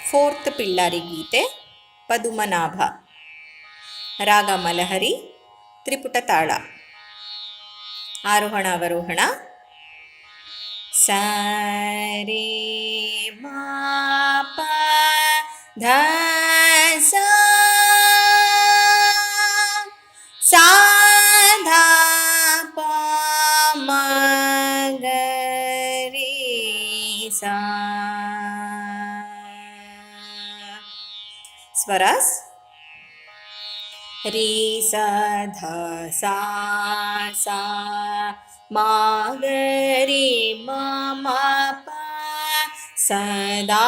fourth पिल्लारि गीते पदुमनाभ राग मलहरी त्रिपुटताळ आरोहण अवरोहण सा रे मा प ध सा सा धा प म ग रे सा स्वरास् रे सा धा सा सा मा ग रे मा मा प सा दा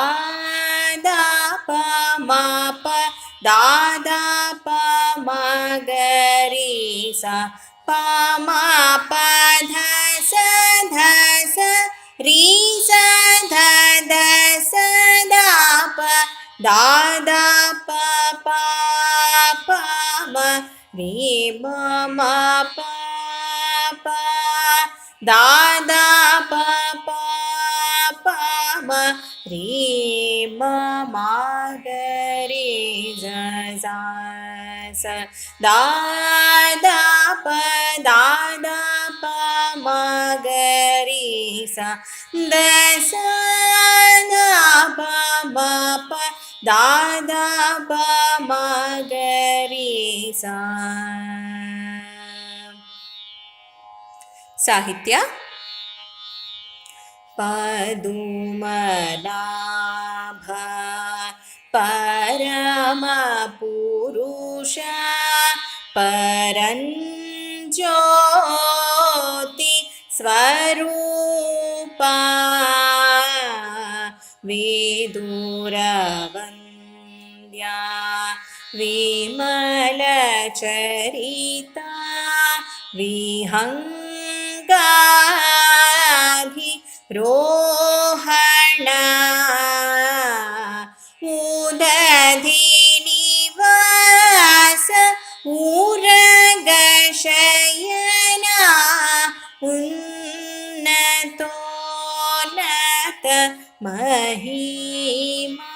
दा प मा प दा दा प म ग रे सा प म प ध स रे सा ध ध स दा प दा दा प प प म रे म म प प दा दा प प प म रे म म ग रे ज सा स दा दा प दा दा प म ग रे सा द सा दा प म प दा दा प म ग रे सा साहित्य पदुमनाभ परम पुरुष परञ्ज्योति स्वरूपा विदुरवन्द्या विमलचरिता विहङ्गाधि रोहण उदधि निवास उरगशयना उन्नतोन्नत महिमा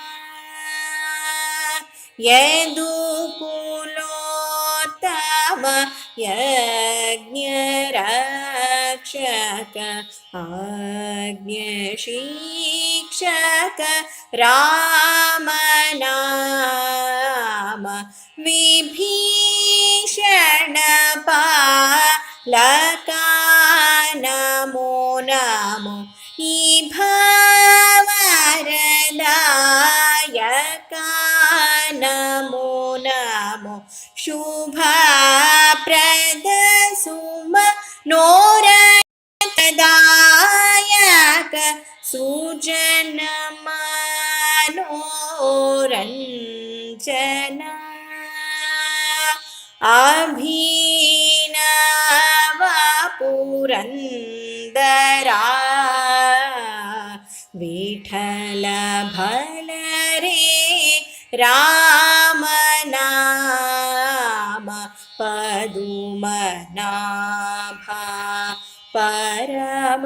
यदुकुलोत्तम यज्ञरक्षक आज्ञशिक्षक रामनाम विभीषण पालका नमो नमो इभवरदायका नमो नमो शुभप्रद सुमनोरथदायक सुजनमनोरञ्जन अभिनव पुरन्दरा विठ्ठल भलरे राम नाम पदुमनाभ परम